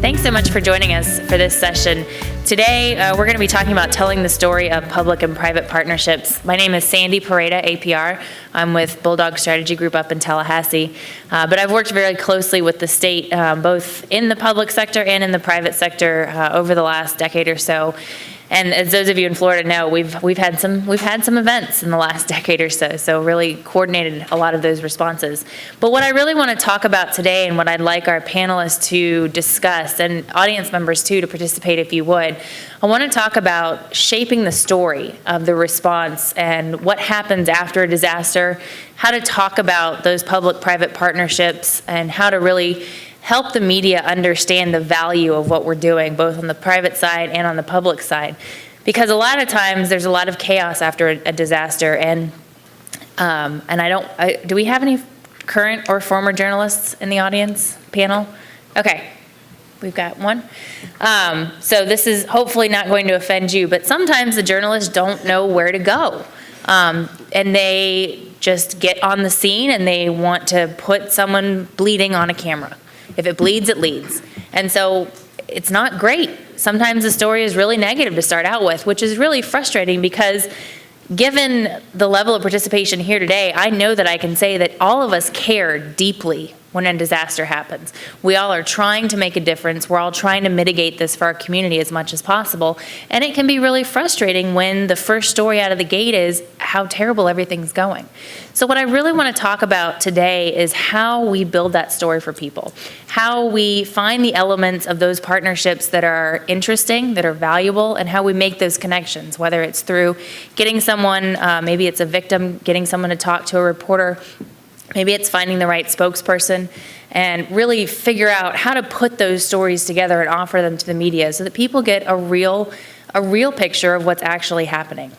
Thanks so much for joining us for this session. Today, we're going to be talking about telling the story of public and private partnerships. My name is Sandy Pareda, APR. I'm with Bulldog Strategy Group up in Tallahassee. But I've worked very closely with the state, both in the public sector and in the private sector over the last decade or so. And as those of you in Florida know, we've had some events in the last decade or so, so really coordinated a lot of those responses. But what I really want to talk about today, and what I'd like our panelists to discuss, and audience members too to participate if you would, I want to talk about shaping the story of the response and what happens after a disaster, how to talk about those public-private partnerships, and how to really help the media understand the value of what we're doing, both on the private side and on the public side. Because a lot of times there's a lot of chaos after a disaster, and do we have any current or former journalists in the audience panel? Okay, we've got one. So this is hopefully not going to offend you, but sometimes the journalists don't know where to go. And they just get on the scene and they want to put someone bleeding on a camera. If it bleeds, it leads. And so it's not great. Sometimes the story is really negative to start out with, which is really frustrating because given the level of participation here today, I know that I can say that all of us care deeply when a disaster happens. We all are trying to make a difference. We're all trying to mitigate this for our community as much as possible. And it can be really frustrating when the first story out of the gate is how terrible everything's going. So what I really want to talk about today is how we build that story for people, how we find the elements of those partnerships that are interesting, that are valuable, and how we make those connections, whether it's through getting someone, maybe it's a victim, getting someone to talk to a reporter, maybe it's finding the right spokesperson, and really figure out how to put those stories together and offer them to the media so that people get a real picture of what's actually happening.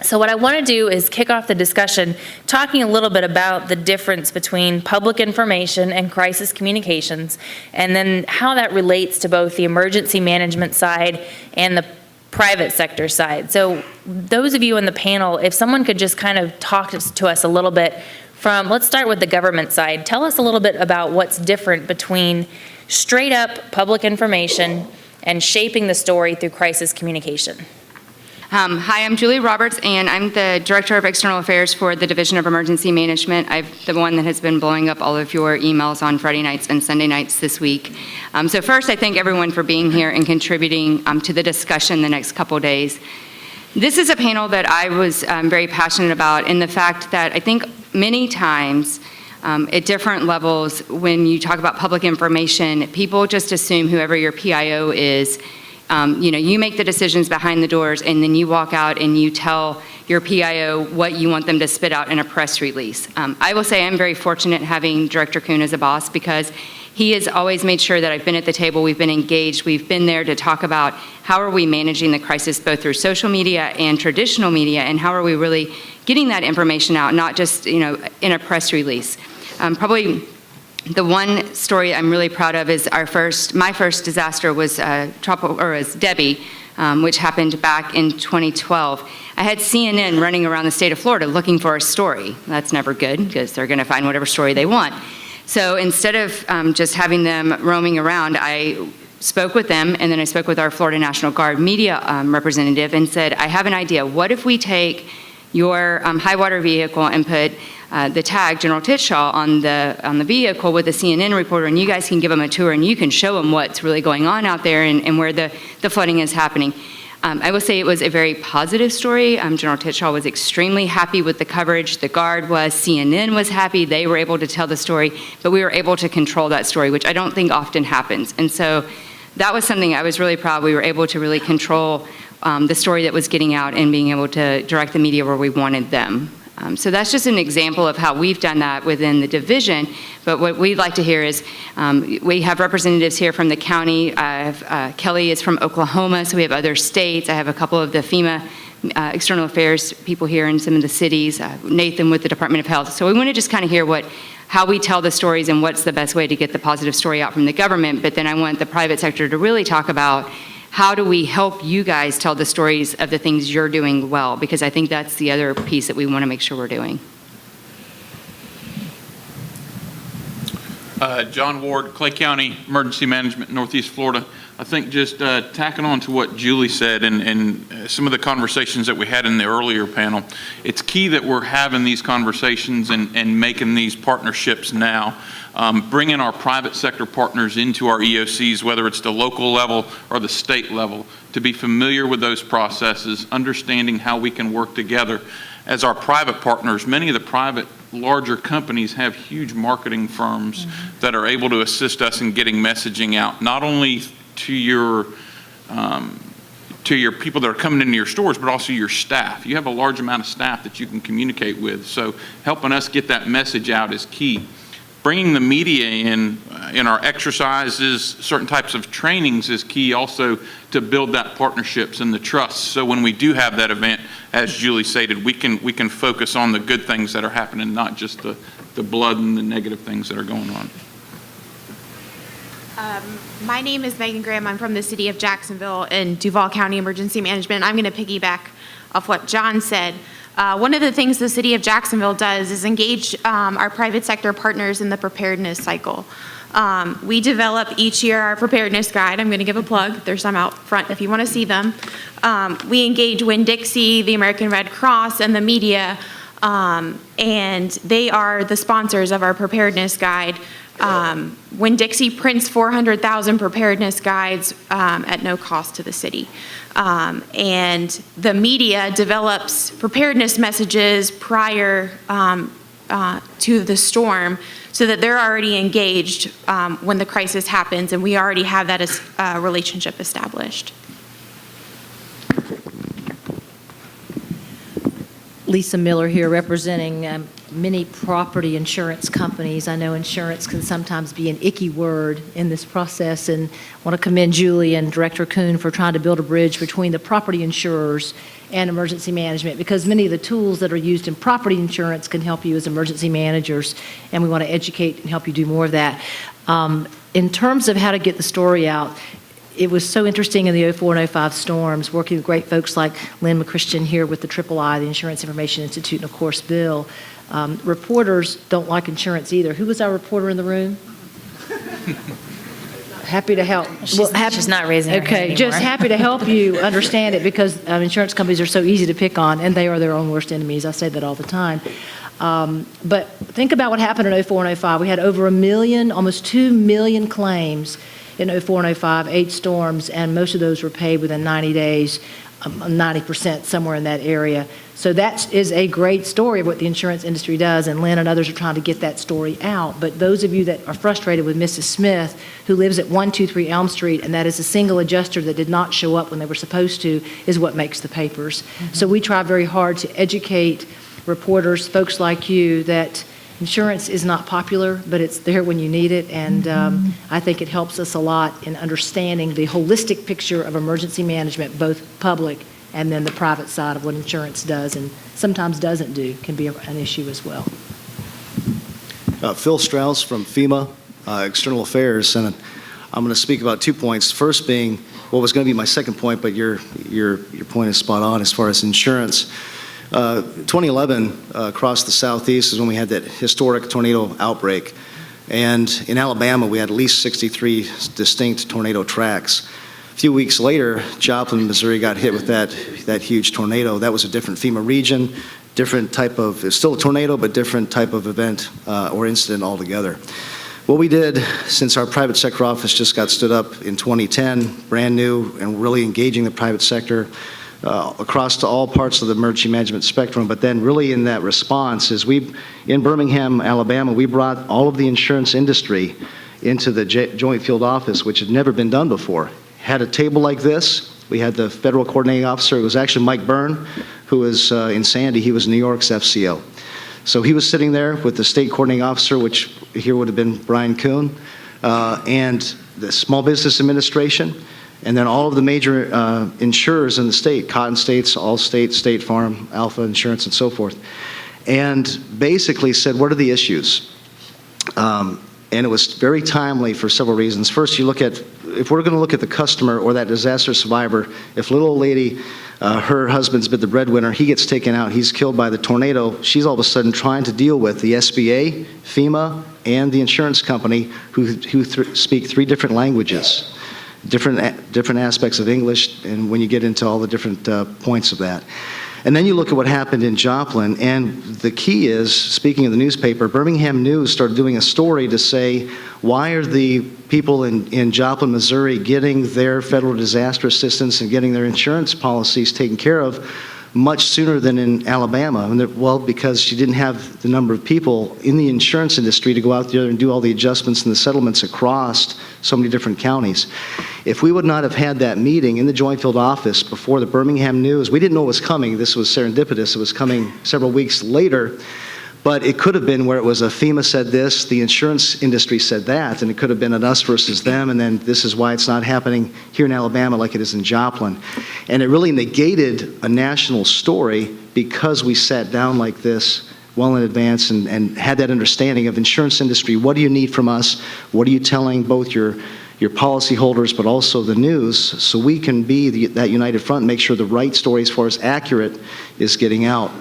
So what I want to do is kick off the discussion talking a little bit about the difference between public information and crisis communications, and then how that relates to both the emergency management side and the private sector side. So those of you in the panel, if someone could just kind of talk to us a little bit from, let's start with the government side. Tell us a little bit about what's different between straight up public information and shaping the story through crisis communication. Hi, I'm Julie Roberts, and I'm the Director of External Affairs for the Division of Emergency Management. I'm the one that has been blowing up all of your emails on Friday nights and Sunday nights this week. So first, I thank everyone for being here and contributing to the discussion the next couple days. This is a panel that I was very passionate about in the fact that I think many times at different levels when you talk about public information, people just assume whoever your PIO is, you make the decisions behind the doors and then you walk out and you tell your PIO what you want them to spit out in a press release. I will say I'm very fortunate having Director Kuhn as a boss because he has always made sure that I've been at the table, we've been engaged, we've been there to talk about how are we managing the crisis both through social media and traditional media, and how are we really getting that information out, not just in a press release. Probably the one story I'm really proud of is my first disaster was Debbie, which happened back in 2012. I had CNN running around the state of Florida looking for a story. That's never good because they're going to find whatever story they want. So instead of just having them roaming around, I spoke with them, and then I spoke with our Florida National Guard media representative and said, I have an idea. What if we take your high water vehicle and put the tag General Titshaw on the vehicle with a CNN reporter, and you guys can give them a tour and you can show them what's really going on out there and where the flooding is happening. I will say it was a very positive story. General Titshaw was extremely happy with the coverage. The Guard was, CNN was happy. They were able to tell the story, but we were able to control that story, which I don't think often happens. And so that was something I was really proud. We were able to really control the story that was getting out and being able to direct the media where we wanted them. So that's just an example of how we've done that within the division. But what we'd like to hear is, we have representatives here from the county. Kelly is from Oklahoma, so we have other states. I have a couple of the FEMA external affairs people here in some of the cities, Nathan with the Department of Health. So we want to just kind of hear how we tell the stories and what's the best way to get the positive story out from the government. But then I want the private sector to really talk about how do we help you guys tell the stories of the things you're doing well? Because I think that's the other piece that we want to make sure we're doing. John Ward, Clay County Emergency Management, Northeast Florida. I think just tacking on to what Julie said and some of the conversations that we had in the earlier panel, it's key that we're having these conversations and making these partnerships now. Bringing our private sector partners into our EOCs, whether it's the local level or the state level, to be familiar with those processes, understanding how we can work together. As our private partners, many of the private larger companies have huge marketing firms that are able to assist us in getting messaging out, not only to your people that are coming into your stores, but also your staff. You have a large amount of staff that you can communicate with, so helping us get that message out is key. Bringing the media in our exercises, certain types of trainings is key also to build that partnerships and the trust. So when we do have that event, as Julie stated, we can focus on the good things that are happening, not just the blood and the negative things that are going on. My name is Megan Graham. I'm from the city of Jacksonville in Duval County Emergency Management. I'm going to piggyback off what John said. One of the things the city of Jacksonville does is engage our private sector partners in the preparedness cycle. We develop each year our preparedness guide. I'm going to give a plug. There's some out front if you want to see them. We engage Winn-Dixie, the American Red Cross, and the media, and they are the sponsors of our preparedness guide. Winn-Dixie prints 400,000 preparedness guides at no cost to the city. And the media develops preparedness messages prior to the storm so that they're already engaged when the crisis happens, and we already have that as relationship established. Lisa Miller here, representing many property insurance companies. I know insurance can sometimes be an icky word in this process, and I want to commend Julie and Director Kuhn for trying to build a bridge between the property insurers and emergency management, because many of the tools that are used in property insurance can help you as emergency managers, and we want to educate and help you do more of that. In terms of how to get the story out, it was so interesting in the 04 and 05 storms, working with great folks like Lynn McChristian here with the III, the Insurance Information Institute, and of course Bill. Reporters don't like insurance either. Who was our reporter in the room? Happy to help. She's not raising her hand Okay, anymore. just happy to help you understand it, because insurance companies are so easy to pick on, and they are their own worst enemies. I say that all the time. But think about what happened in 04 and 05. We had over 1 million, almost 2 million claims in 04 and 05, 8 storms, and most of those were paid within 90 days, 90% somewhere in that area. So that is a great story of what the insurance industry does, and Lynn and others are trying to get that story out. But those of you that are frustrated with Mrs. Smith, who lives at 123 Elm Street, and that is a single adjuster that did not show up when they were supposed to, is what makes the papers. So we try very hard to educate reporters, folks like you, that insurance is not popular, but it's there when you need it, and I think it helps us a lot in understanding the holistic picture of emergency management, both public and then the private side of what insurance does and sometimes doesn't do can be an issue as well. Phil Strauss from FEMA, External Affairs, and I'm going to speak about 2 points. First being what was going to be my second point, but your point is spot on as far as insurance. 2011 across the southeast is when we had that historic tornado outbreak, and in Alabama we had at least 63 distinct tornado tracks. A few weeks later, Joplin, Missouri got hit with that huge tornado. That was a different FEMA region, different type of, it's still a tornado, but different type of event or incident altogether. What we did, since our private sector office just got stood up in 2010, brand new and really engaging the private sector across to all parts of the emergency management spectrum, but then really in that response is in Birmingham, Alabama, we brought all of the insurance industry into the Joint Field Office, which had never been done before. Had a table like this. We had the federal coordinating officer. It was actually Mike Byrne, who was in Sandy. He was New York's FCO. So he was sitting there with the state coordinating officer, which here would have been Brian Kuhn, and the Small Business Administration, and then all of the major insurers in the state, Cotton States, Allstate, State Farm, Alpha Insurance, and so forth, and basically said, what are the issues? And it was very timely for several reasons. First, you look at, if we're going to look at the customer or that disaster survivor, if little old lady Her husband's been the breadwinner. He gets taken out. He's killed by the tornado. She's all of a sudden trying to deal with the SBA, FEMA, and the insurance company who speak 3 different languages, different aspects of English, and when you get into all the different points of that. And then you look at what happened in Joplin, and the key is, speaking of the newspaper, Birmingham News started doing a story to say, why are the people in Joplin, Missouri getting their federal disaster assistance and getting their insurance policies taken care of much sooner than in Alabama? And well, because she didn't have the number of people in the insurance industry to go out there and do all the adjustments and the settlements across so many different counties. If we would not have had that meeting in the Joint Field office before the Birmingham News, we didn't know it was coming. This was serendipitous. It was coming several weeks later. But it could have been where it was a FEMA said this, the insurance industry said that, and it could have been an us versus them, and then this is why it's not happening here in Alabama like it is in Joplin. And it really negated a national story because we sat down like this well in advance and had that understanding of insurance industry. What do you need from us? What are you telling both your policyholders but also the news, so we can be that united front and make sure the right story as far as accurate is getting out.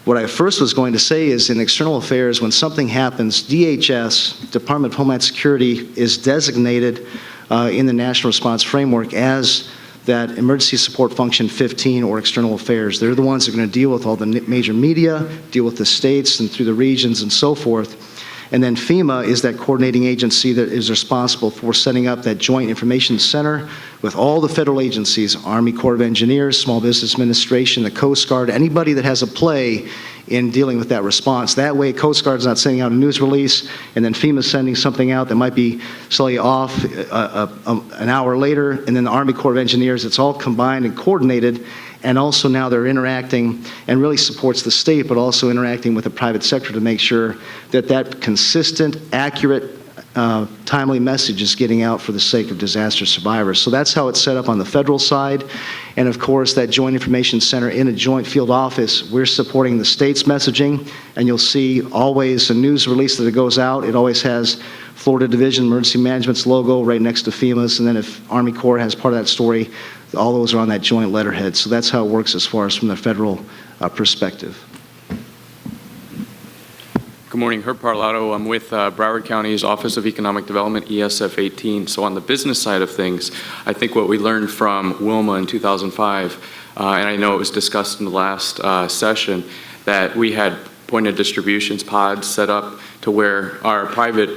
What I first was going to say is in external affairs, when something happens, DHS, Department of Homeland Security, is designated in the National Response Framework as that Emergency Support Function 15 or external affairs. They're the ones that are going to deal with all the major media, deal with the states and through the regions and so forth. And then FEMA is that coordinating agency that is responsible for setting up that joint information center with all the federal agencies, Army Corps of Engineers, Small Business Administration, the Coast Guard, anybody that has a play in dealing with that response. That way, Coast Guard's not sending out a news release, and then FEMA's sending something out that might be slightly off an hour later, and then the Army Corps of Engineers, it's all combined and coordinated. And also now they're interacting and really supports the state, but also interacting with the private sector to make sure that that consistent, accurate, timely message is getting out for the sake of disaster survivors. So that's how it's set up on the federal side. And of course, that Joint Information Center in a joint field office, we're supporting the state's messaging, and you'll see always a news release that it goes out. It always has Florida Division Emergency Management's logo right next to FEMA's, and then if Army Corps has part of that story, all those are on that joint letterhead. So that's how it works as far as from the federal perspective. Good morning, Herb Parlato. I'm with Broward County's Office of Economic Development, ESF 18. So on the business side of things, I think what we learned from Wilma in 2005, and I know it was discussed in the last session, that we had point of distributions pods set up to where our private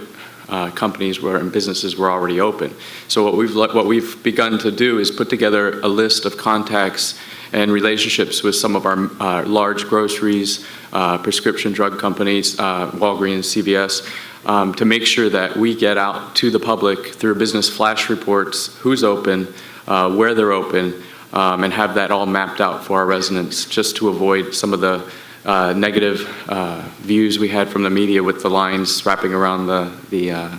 companies and businesses were already open. So what we've begun to do is put together a list of contacts and relationships with some of our large groceries, prescription drug companies, Walgreens, CVS, to make sure that we get out to the public through business flash reports, who's open, where they're open, and have that all mapped out for our residents, just to avoid some of the negative views we had from the media with the lines wrapping around the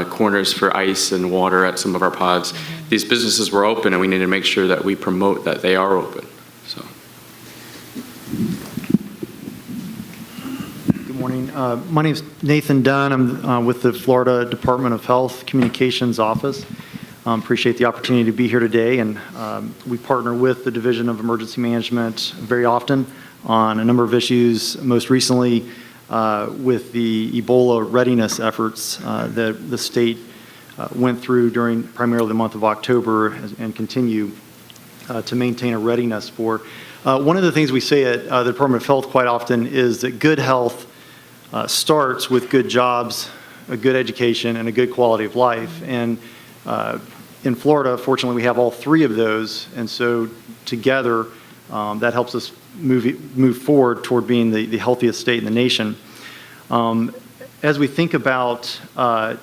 corners for ice and water at some of our pods. These businesses were open, and we need to make sure that we promote that they are open. So. Good morning. My name is Nathan Dunn. I'm with the Florida Department of Health Communications Office. Appreciate the opportunity to be here today, and we partner with the Division of Emergency Management very often on a number of issues, most recently with the Ebola readiness efforts that the state went through during primarily the month of October and continue to maintain a readiness for. One of the things we say at the Department of Health quite often is that good health starts with good jobs, a good education, and a good quality of life. And in Florida, fortunately, we have all three of those, and so together that helps us move forward toward being the healthiest state in the nation. As we think about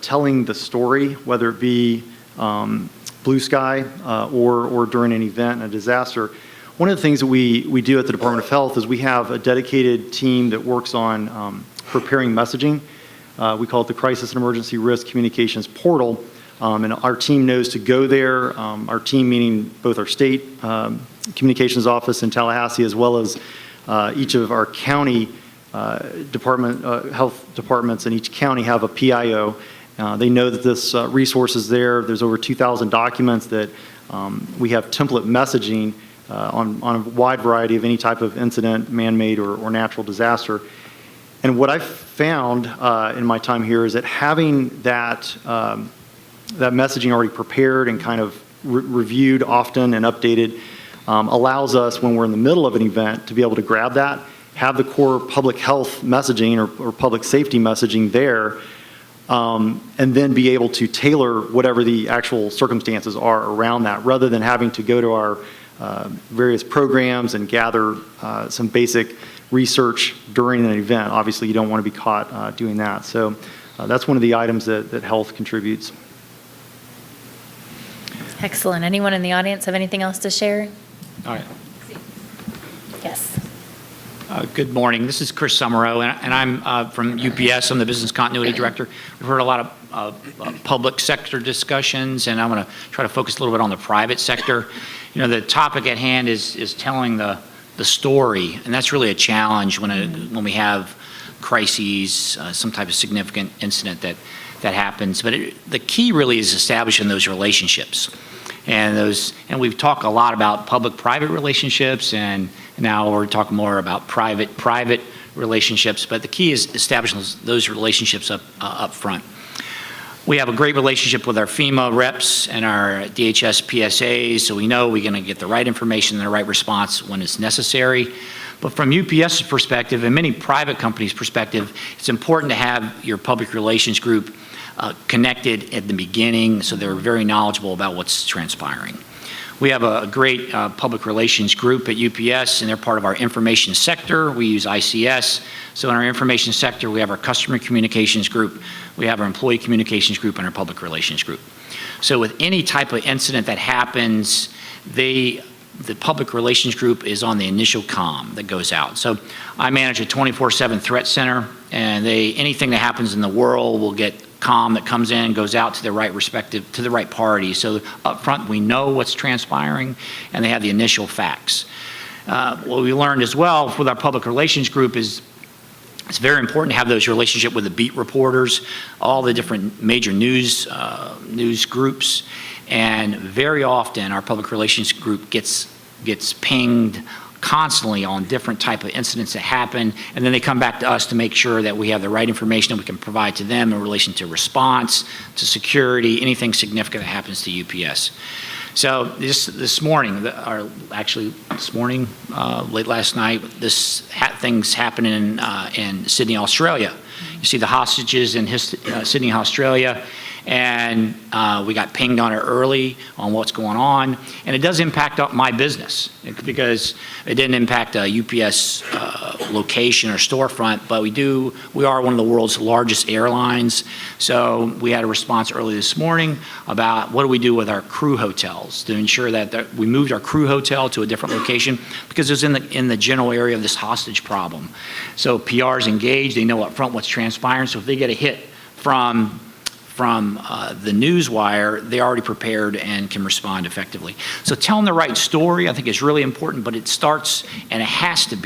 telling the story, whether it be blue sky or during an event, a disaster, one of the things that we do at the Department of Health is we have a dedicated team that works on preparing messaging. We call it the Crisis and Emergency Risk Communications Portal. And our team knows to go there. Our team meaning both our state communications office in Tallahassee as well as each of our county health departments in each county have a PIO. They know that this resource is there. There's over 2,000 documents that we have template messaging on a wide variety of any type of incident, man-made or natural disaster. And what I've found in my time here is that having that messaging already prepared and kind of reviewed often and updated allows us, when we're in the middle of an event, to be able to grab that, have the core public health messaging or public safety messaging there, and then be able to tailor whatever the actual circumstances are around that, rather than having to go to our various programs and gather some basic research during an event. Obviously, you don't want to be caught doing that. So that's one of the items that health contributes. Excellent. Anyone in the audience have anything else to share? All right. Yes. Good morning. This is Chris Summerow, and I'm from UPS. I'm the Business Continuity Director. We've heard a lot of public sector discussions, and I'm going to try to focus a little bit on the private sector. You know, the topic at hand is telling the story, and that's really a challenge when we have crises, some type of significant incident that happens. But the key really is establishing those relationships. And we've talked a lot about public-private relationships, and now we're talking more about private relationships, but the key is establishing those relationships up front. We have a great relationship with our FEMA reps and our DHS PSAs, so we know we're going to get the right information and the right response when it's necessary. But from UPS's perspective and many private companies' perspective, it's important to have your public relations group connected at the beginning, so they're very knowledgeable about what's transpiring. We have a great public relations group at UPS, and they're part of our information sector. We use ICS. So in our information sector, we have our customer communications group, we have our employee communications group, and our public relations group. So with any type of incident that happens, the public relations group is on the initial comm that goes out. So I manage a 24/7 threat center, and anything that happens in the world will get comm that comes in, goes out to the right party. So up front, we know what's transpiring, and they have the initial facts. What we learned as well with our public relations group is it's very important to have those relationships with the beat reporters, all the different major news groups, and very often our public relations group gets pinged constantly on different type of incidents that happen, and then they come back to us to make sure that we have the right information that we can provide to them in relation to response, to security, anything significant that happens to UPS. So this morning, late last night, thing's happening in Sydney, Australia. You see the hostages in Sydney, Australia, and we got pinged on it early on what's going on, and it does impact my business because it didn't impact a UPS location or storefront, but we are one of the world's largest airlines, so we had a response early this morning about what do we do with our crew hotels to ensure that we moved our crew hotel to a different location because it was in the general area of this hostage problem. So PR is engaged, they know up front what's transpiring, so if they get a hit from the news wire, they're already prepared and can respond effectively. So telling the right story, I think, is really important, but it starts and it has to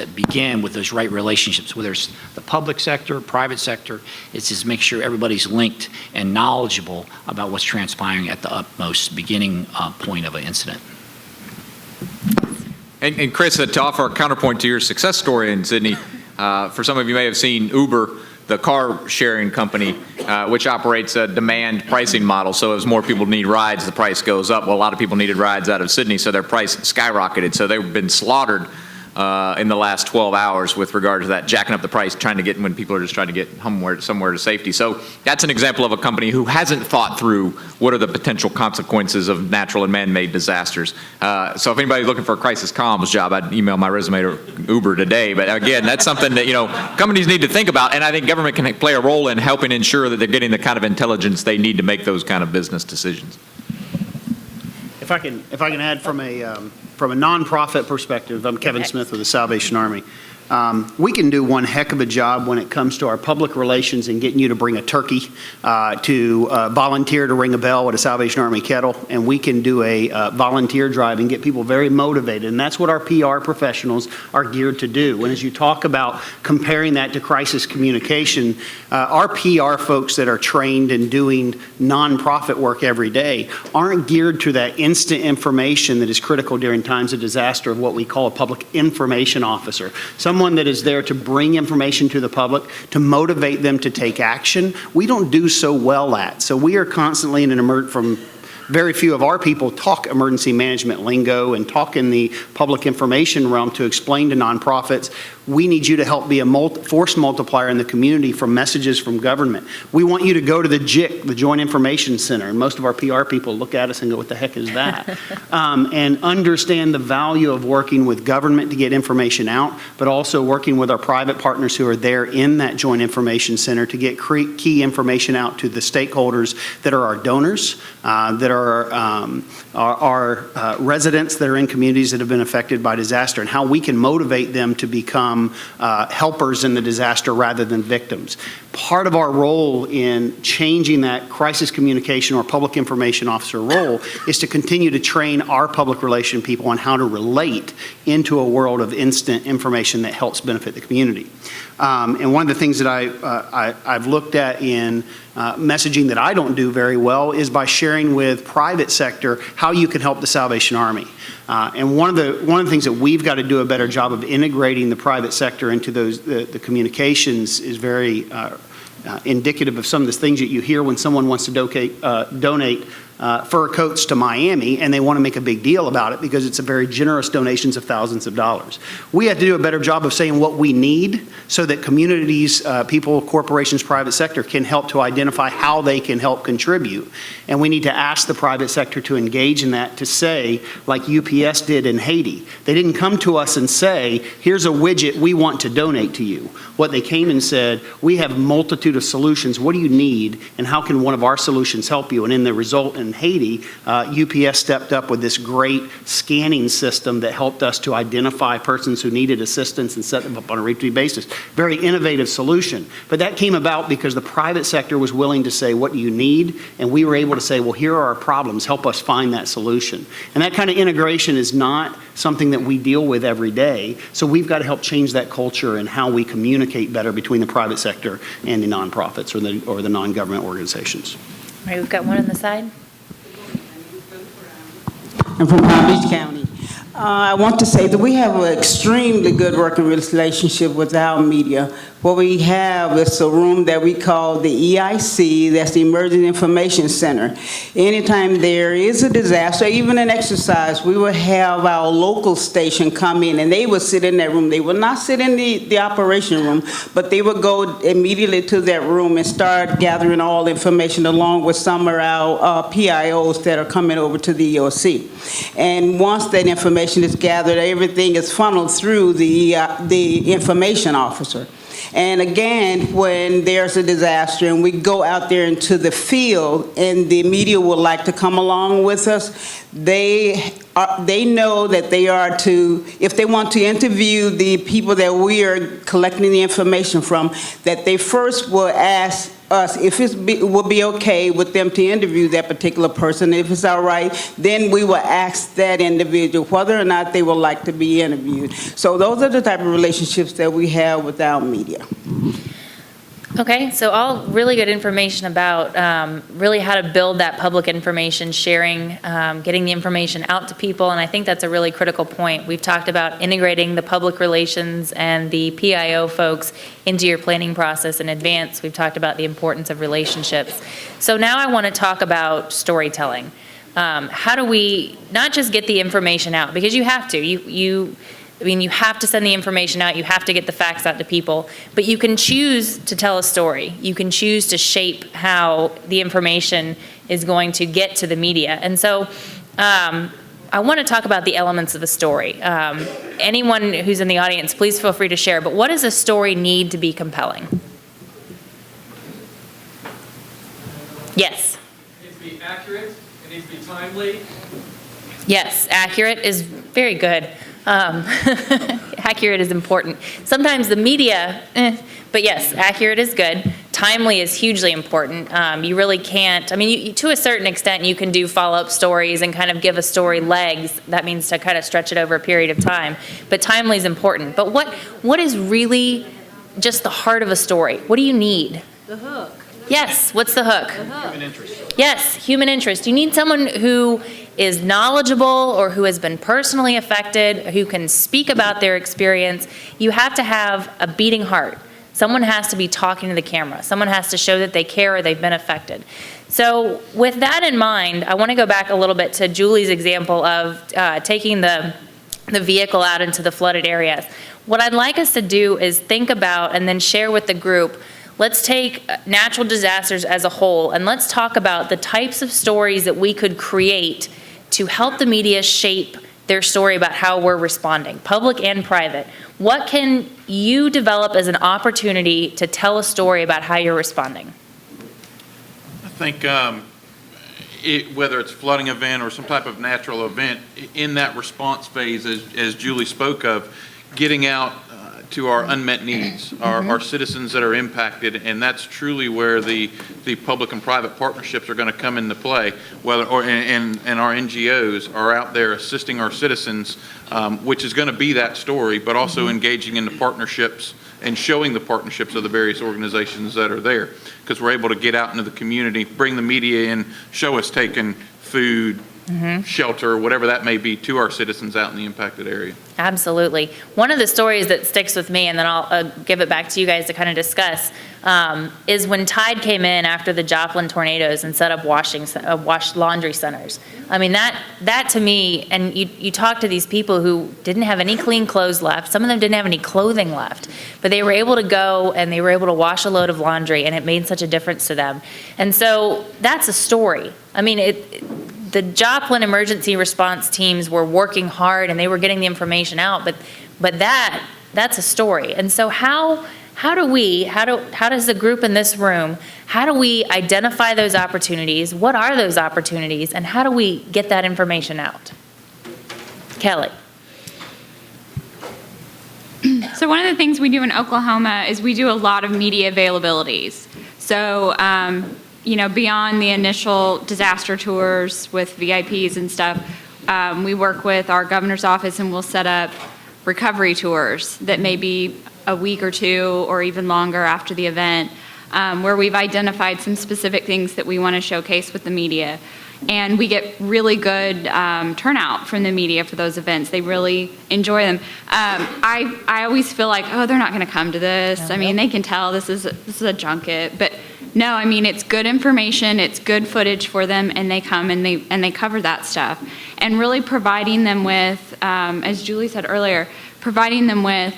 begin with those right relationships, whether it's the public sector, private sector. It's just make sure everybody's linked and knowledgeable about what's transpiring at the utmost beginning point of an incident. And Chris, to offer a counterpoint to your success story in Sydney, for some of you may have seen Uber, the car sharing company, which operates a demand pricing model. So as more people need rides, the price goes up. Well, a lot of people needed rides out of Sydney, so their price skyrocketed. So they've been slaughtered in the last 12 hours with regard to that, jacking up the price, trying to get when people are just trying to get somewhere to safety. So that's an example of a company who hasn't thought through what are the potential consequences of natural and man-made disasters. So if anybody's looking for a crisis comms job, I'd email my resume to Uber today. But again, that's something that companies need to think about, and I think government can play a role in helping ensure that they're getting the kind of intelligence they need to make those kind of business decisions. If I can add from a nonprofit perspective, I'm Kevin Smith with the Salvation Army. We can do one heck of a job when it comes to our public relations and getting you to bring a turkey, to volunteer to ring a bell at a Salvation Army kettle, and we can do a volunteer drive and get people very motivated, and that's what our PR professionals are geared to do. And as you talk about comparing that to crisis communication, our PR folks that are trained in doing nonprofit work every day aren't geared to that instant information that is critical during times of disaster of what we call a public information officer. Someone that is there to bring information to the public, to motivate them to take action, we don't do so well at. So we are constantly in an from very few of our people talk emergency management lingo and talk in the public information realm to explain to nonprofits. We need you to help be a force multiplier in the community from messages from government. We want you to go to the JIC, the Joint Information Center, and most of our PR people look at us and go, what the heck is that? And understand the value of working with government to get information out, but also working with our private partners who are there in that Joint Information Center to get key information out to the stakeholders that are our donors, that are our residents that are in communities that have been affected by disaster, and how we can motivate them to become helpers in the disaster rather than victims. Part of our role in changing that crisis communication or public information officer role is to continue to train our public relation people on how to relate into a world of instant information that helps benefit the community. And one of the things that I've looked at in messaging that I don't do very well is by sharing with private sector how you can help the Salvation Army. And one of the things that we've got to do a better job of integrating the private sector into the communications is very indicative of some of the things that you hear when someone wants to donate fur coats to Miami, and they want to make a big deal about it because it's a very generous donations of thousands of dollars. We have to do a better job of saying what we need so that communities, people, corporations, private sector can help to identify how they can help contribute. And we need to ask the private sector to engage in that, to say, like UPS did in Haiti. They didn't come to us and say, here's a widget we want to donate to you. What they came and said, we have a multitude of solutions. What do you need, and how can one of our solutions help you? And in the result in Haiti, UPS stepped up with this great scanning system that helped us to identify persons who needed assistance and set them up on a repeat basis. Very innovative solution. But that came about because the private sector was willing to say, what do you need? And we were able to say, well, here are our problems. Help us find that solution. And that kind of integration is not something that we deal with every day. So we've got to help change that culture and how we communicate better between the private sector and the nonprofits or the non-government organizations. All right, we've got one on the side. I'm from Palm Beach County. I want to say that we have an extremely good working relationship with our media. What we have is a room that we call the EIC, that's the Emergency Information Center. Anytime there is a disaster, even an exercise, we will have our local station come in, and they will sit in that room. They will not sit in the operation room, but they will go immediately to that room and start gathering all information along with some of our PIOs that are coming over to the EOC. And once that information is gathered, everything is funneled through the information officer. And again, when there's a disaster and we go out there into the field and the media would like to come along with us, they know that they are to, if they want to interview the people that we are collecting the information from, that they first will ask us if it will be okay with them to interview that particular person. If it's all right, then we will ask that individual whether or not they would like to be interviewed. So those are the type of relationships that we have with our media. Okay, so all really good information about really how to build that public information sharing, getting the information out to people, and I think that's a really critical point. We've talked about integrating the public relations and the PIO folks into your planning process in advance. We've talked about the importance of relationships. So now I want to talk about storytelling. How do we not just get the information out, because you have to, you have to send the information out, you have to get the facts out to people, but you can choose to tell a story. You can choose to shape how the information is going to get to the media. And so I want to talk about the elements of a story. Anyone who's in the audience, please feel free to share, but what does a story need to be compelling? Yes? It needs to be accurate, it needs to be timely. Yes, accurate is very good. Yeah. accurate is important. Sometimes the media, but yes, accurate is good. Timely is hugely important. You really can't, I mean, to a certain extent, you can do follow-up stories and kind of give a story legs. That means to kind of stretch it over a period of time. But timely is important. But what is really just the heart of a story? What do you need? The hook. Yes, what's the hook? Human interest. Yes, human interest. You need someone who is knowledgeable or who has been personally affected, who can speak about their experience. You have to have a beating heart. Someone has to be talking to the camera. Someone has to show that they care or they've been affected. So with that in mind, I want to go back a little bit to Julie's example of taking the vehicle out into the flooded areas. What I'd like us to do is think about and then share with the group. Let's take natural disasters as a whole, and let's talk about the types of stories that we could create to help the media shape their story about how we're responding, public and private. What can you develop as an opportunity to tell a story about how you're responding? I think whether it's a flooding event or some type of natural event, in that response phase, as Julie spoke of, getting out to our unmet needs, our citizens that are impacted, and that's truly where the public and private partnerships are going to come into play, and our NGOs are out there assisting our citizens, which is going to be that story, but also engaging in the partnerships and showing the partnerships of the various organizations that are there, because we're able to get out into the community, bring the media in, show us taking food, shelter, whatever that may be, to our citizens out in the impacted area. Absolutely. One of the stories that sticks with me, and then I'll give it back to you guys to kind of discuss, is when Tide came in after the Joplin tornadoes and set up wash laundry centers. I mean, that to me, and you talk to these people who didn't have any clean clothes left. Some of them didn't have any clothing left, but they were able to go and they were able to wash a load of laundry, and it made such a difference to them. And so that's a story. I mean, the Joplin emergency response teams were working hard and they were getting the information out, but that's a story. And so how does the group in this room, how do we identify those opportunities? What are those opportunities? And how do we get that information out? Kelly. So one of the things we do in Oklahoma is we do a lot of media availabilities. So, beyond the initial disaster tours with VIPs and stuff, we work with our governor's office and we'll set up recovery tours that may be a week or two or even longer after the event, where we've identified some specific things that we want to showcase with the media. And we get really good turnout from the media for those events. They really enjoy them. I always feel like, oh, they're not going to come to this. I mean, they can tell this is a junket, but no, I mean, it's good information, it's good footage for them, and they come and they cover that stuff. And really providing them with, as Julie said earlier, providing them with,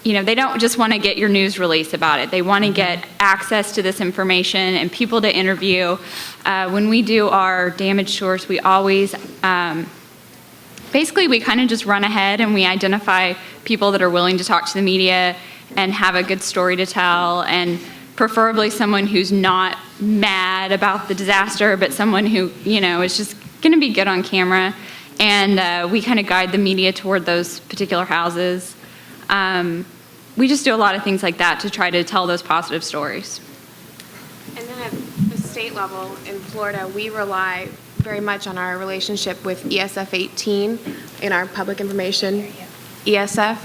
they don't just want to get your news release about it. They want to get access to this information and people to interview. When we do our damage tours, we always, basically we kind of just run ahead and we identify people that are willing to talk to the media and have a good story to tell, and preferably someone who's not mad about the disaster, but someone who, is just going to be good on camera. And we kind of guide the media toward those particular houses. We just do a lot of things like that to try to tell those positive stories. And then at the state level in Florida, we rely very much on our relationship with ESF 18 in our public information, ESF,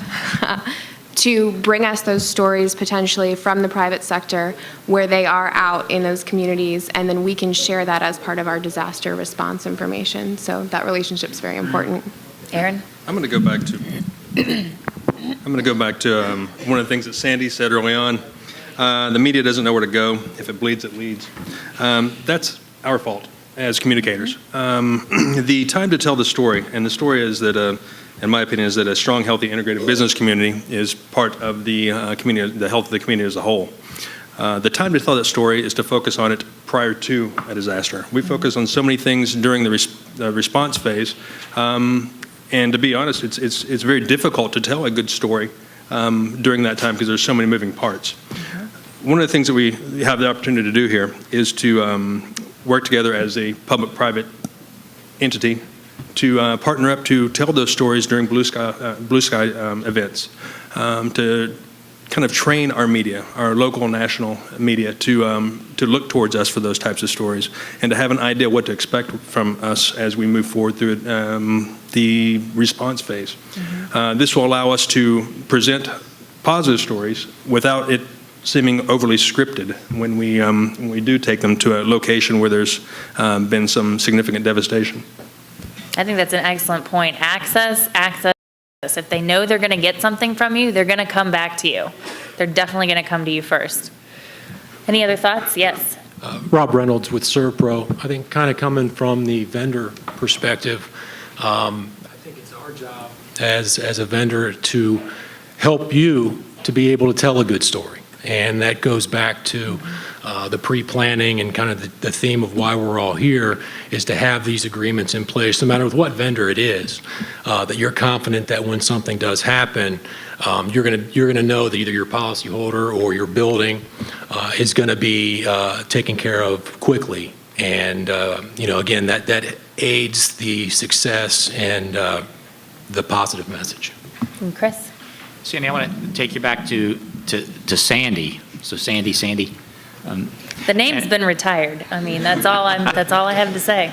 to bring us those stories potentially from the private sector where they are out in those communities, and then we can share that as part of our disaster response information. So that relationship is very important. Aaron? I'm going to go back to one of the things that Sandy said early on. The media doesn't know where to go. If it bleeds, it leads. That's our fault as communicators. The time to tell the story, and the story is that, in my opinion, is that a strong, healthy, integrated business community is part of the community, the health of the community as a whole. The time to tell that story is to focus on it prior to a disaster. We focus on so many things during the response phase. And to be honest, it's very difficult to tell a good story during that time because there's so many moving parts. One of the things that we have the opportunity to do here is to work together as a public-private entity to partner up to tell those stories during Blue Sky events, to kind of train our media, our local and national media, to look towards us for those types of stories and to have an idea what to expect from us as we move forward through the response phase. This will allow us to present positive stories without it seeming overly scripted when we do take them to a location where there's been some significant devastation. I think that's an excellent point. Access. If they know they're going to get something from you, they're going to come back to you. They're definitely going to come to you first. Any other thoughts? Yes. Rob Reynolds with Serpro. I think kind of coming from the vendor perspective, I think it's our job as a vendor to help you to be able to tell a good story. And that goes back to the pre-planning and kind of the theme of why we're all here is to have these agreements in place, no matter with what vendor it is, that you're confident that when something does happen, you're gonna know that either your policyholder or your building is gonna be taken care of quickly. And again, that aids the success and the positive message. And Chris? Sandy, I want to take you back to Sandy. So Sandy. The name's been retired. I mean, that's all I have to say.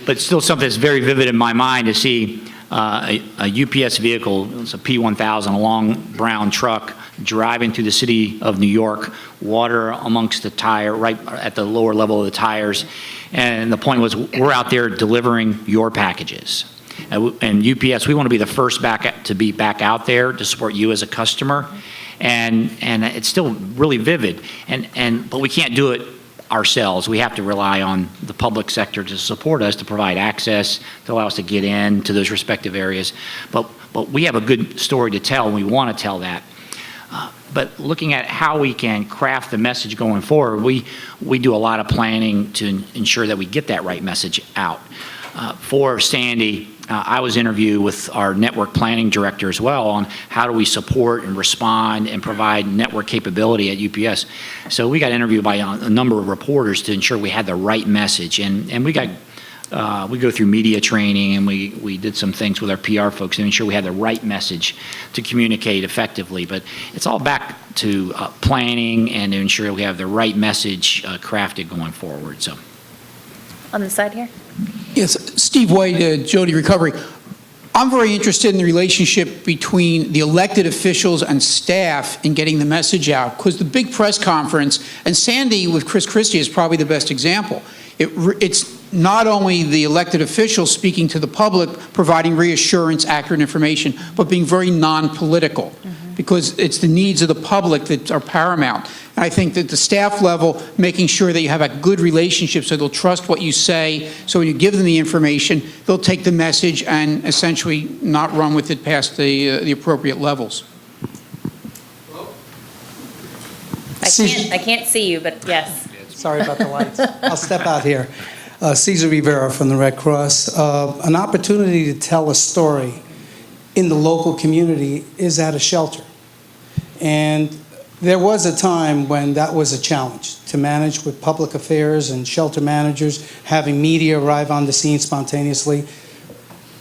But still something that's very vivid in my mind to see a UPS vehicle, it's a P1000, a long brown truck, driving through the city of New York, water amongst the tire, right at the lower level of the tires. And the point was, we're out there delivering your packages. And UPS, we want to be the first to be back out there to support you as a customer. And it's still really vivid. But we can't do it ourselves. We have to rely on the public sector to support us, to provide access, to allow us to get in to those respective areas. But we have a good story to tell, and we want to tell that. But looking at how we can craft the message going forward, we do a lot of planning to ensure that we get that right message out. For Sandy, I was interviewed with our network planning director as well on how do we support and respond and provide network capability at UPS. So we got interviewed by a number of reporters to ensure we had the right message. And we go through media training, and we did some things with our PR folks to ensure we had the right message to communicate effectively. But it's all back to planning and to ensure we have the right message crafted going forward. So, on the side here. Yes, Steve White, Jody Recovery. I'm very interested in the relationship between the elected officials and staff in getting the message out, because the big press conference, and Sandy with Chris Christie is probably the best example. It's not only the elected officials speaking to the public, providing reassurance, accurate information, but being very non-political, because it's the needs of the public that are paramount. And I think that the staff level, making sure that you have a good relationship so they'll trust what you say, so when you give them the information, they'll take the message and essentially not run with it past the appropriate levels. I can't see you, but yes. Sorry about the lights. I'll step out here. Cesar Rivera from the Red Cross. An opportunity to tell a story in the local community is at a shelter. And there was a time when that was a challenge to manage with public affairs and shelter managers, having media arrive on the scene spontaneously.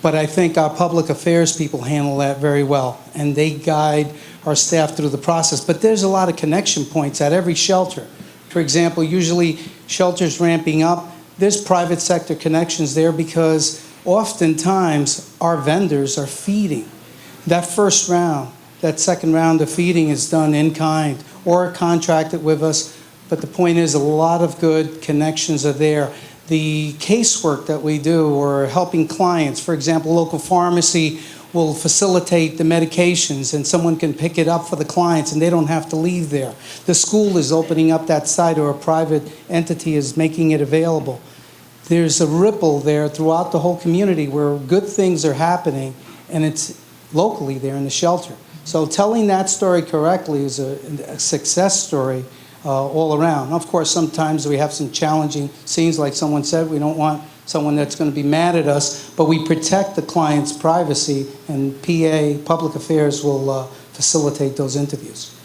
But I think our public affairs people handle that very well, and they guide our staff through the process. But there's a lot of connection points at every shelter. For example, usually shelters ramping up, there's private sector connections there because oftentimes our vendors are feeding. That first round, that second round of feeding is done in kind or contracted with us, but the point is a lot of good connections are there. The casework that we do or helping clients, for example, local pharmacy will facilitate the medications and someone can pick it up for the clients and they don't have to leave there. The school is opening up that site or a private entity is making it available. There's a ripple there throughout the whole community where good things are happening, and it's locally there in the shelter. So telling that story correctly is a success story all around. Of course, sometimes we have some challenging scenes, like someone said. We don't want someone that's going to be mad at us, but we protect the client's privacy, and PA, Public Affairs, will facilitate those interviews.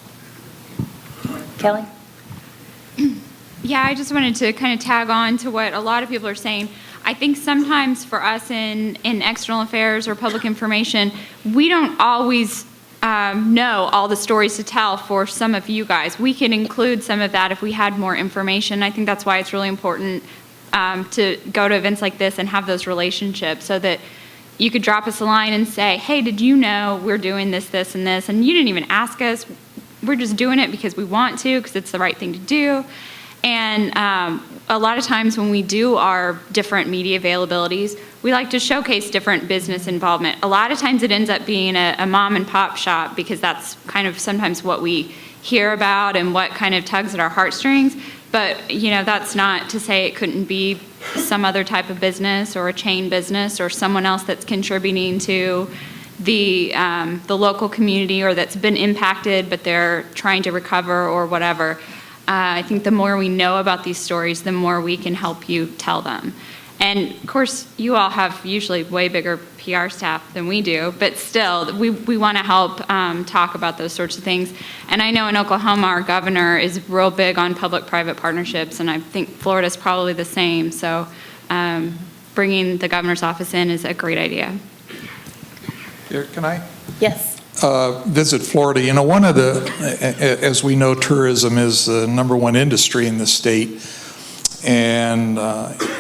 Kelly? Yeah, I just wanted to kind of tag on to what a lot of people are saying. I think sometimes for us in external affairs or public information, we don't always know all the stories to tell for some of you guys. We can include some of that if we had more information. I think that's why it's really important to go to events like this and have those relationships so that you could drop us a line and say, hey, did you know we're doing this, this, and this? And you didn't even ask us. We're just doing it because we want to, because it's the right thing to do. And a lot of times when we do our different media availabilities, we like to showcase different business involvement. A lot of times it ends up being a mom and pop shop because that's kind of sometimes what we hear about and what kind of tugs at our heartstrings. But, you know, that's not to say it couldn't be some other type of business or a chain business or someone else that's contributing to the local community or that's been impacted but they're trying to recover or whatever. I think the more we know about these stories, the more we can help you tell them. And of course, you all have usually way bigger PR staff than we do, but still, we want to help talk about those sorts of things. And I know in Oklahoma, our governor is real big on public-private partnerships, and I think Florida's probably the same. So bringing the governor's office in is a great idea. Here, can I? Yes. Visit Florida. You know, one of the, as we know, tourism is the #1 industry in the state. And,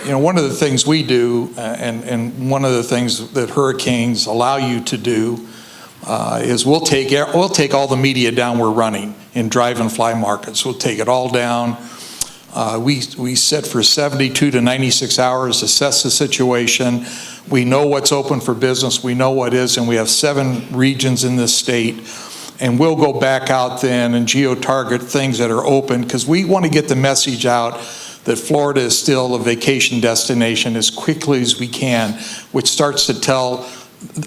you know, one of the things we do, and one of the things that hurricanes allow you to do, is we'll take all the media down we're running in drive and fly markets. We'll take it all down. We sit for 72 to 96 hours, assess the situation. We know what's open for business. We know what is, and we have 7 regions in this state. And we'll go back out then and geo-target things that are open because we want to get the message out that Florida is still a vacation destination as quickly as we can, which starts to tell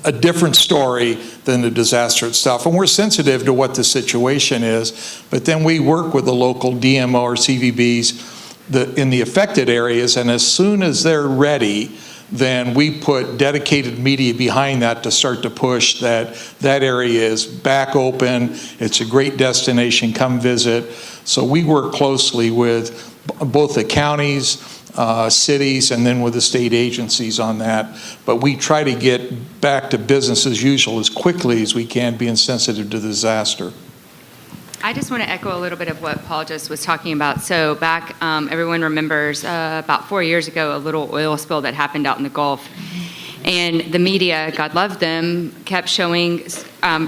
a different story than the disaster itself. And we're sensitive to what the situation is, but then we work with the local DMO or CVBs in the affected areas, and as soon as they're ready, then we put dedicated media behind that to start to push that area is back open. It's a great destination. Come visit. So we work closely with both the counties, cities, and then with the state agencies on that. But we try to get back to business as usual as quickly as we can, being sensitive to the disaster. I just want to echo a little bit of what Paul just was talking about. So back, everyone remembers about 4 years ago, a little oil spill that happened out in the Gulf. And the media, God love them, kept showing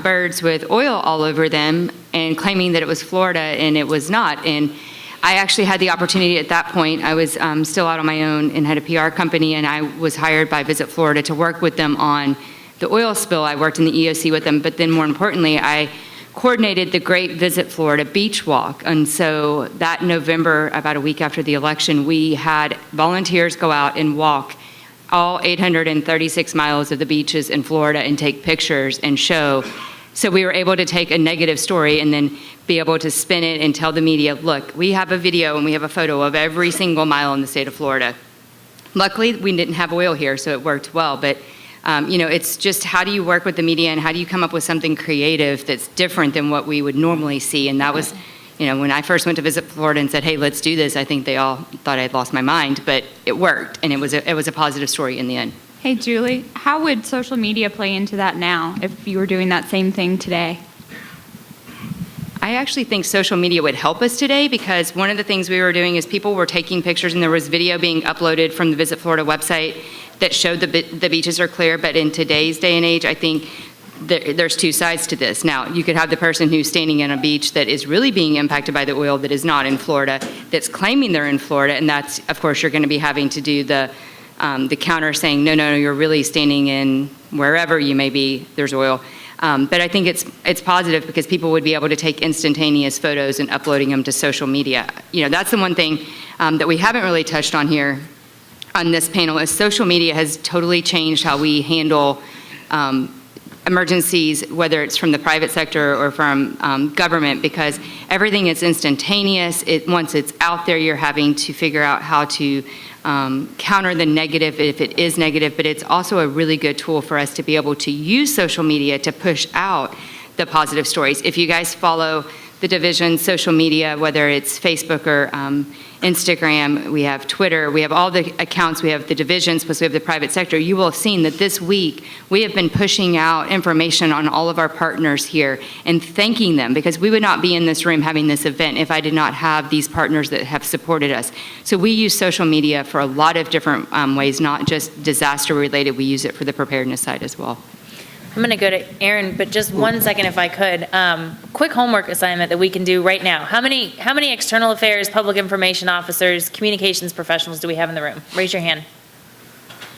birds with oil all over them and claiming that it was Florida, and it was not. And I actually had the opportunity at that point. I was still out on my own and had a PR company, and I was hired by Visit Florida to work with them on the oil spill. I worked in the EOC with them, but then more importantly, I coordinated the Great Visit Florida Beach Walk. And so that November, about a week after the election, we had volunteers go out and walk all 836 miles of the beaches in Florida and take pictures and show. So we were able to take a negative story and then be able to spin it and tell the media, look, we have a video and we have a photo of every single mile in the state of Florida. Luckily, we didn't have oil here, so it worked well. But you know, it's just how do you work with the media and how do you come up with something creative that's different than what we would normally see? And that was, you know, when I first went to Visit Florida and said, hey, let's do this, I think they all thought I'd lost my mind, but it worked, and it was a positive story in the end. Hey, Julie, how would social media play into that now if you were doing that same thing today? I actually think social media would help us today because one of the things we were doing is people were taking pictures and there was video being uploaded from the Visit Florida website that showed the beaches are clear, but in today's day and age, I think there's 2 sides to this. Now, you could have the person who's standing in a beach that is really being impacted by the oil that is not in Florida, that's claiming they're in Florida, and that's, of course, you're going to be having to do the counter saying, no, you're really standing in wherever you may be, there's oil. But I think it's positive because people would be able to take instantaneous photos and uploading them to social media. You know, that's the one thing that we haven't really touched on here on this panel is social media has totally changed how we handle emergencies, whether it's from the private sector or from government, because everything is instantaneous. Once it's out there, you're having to figure out how to counter the negative if it is negative, but it's also a really good tool for us to be able to use social media to push out the positive stories. If you guys follow the division's social media, whether it's Facebook or Instagram, we have Twitter, we have all the accounts, we have the divisions, plus we have the private sector. You will have seen that this week, we have been pushing out information on all of our partners here and thanking them, because we would not be in this room having this event if I did not have these partners that have supported us. So we use social media for a lot of different ways, not just disaster related. We use it for the preparedness side as well. I'm going to go to Aaron, but just 1 second if I could. Quick homework assignment that we can do right now. How many external affairs, public information officers, communications professionals do we have in the room? Raise your hand.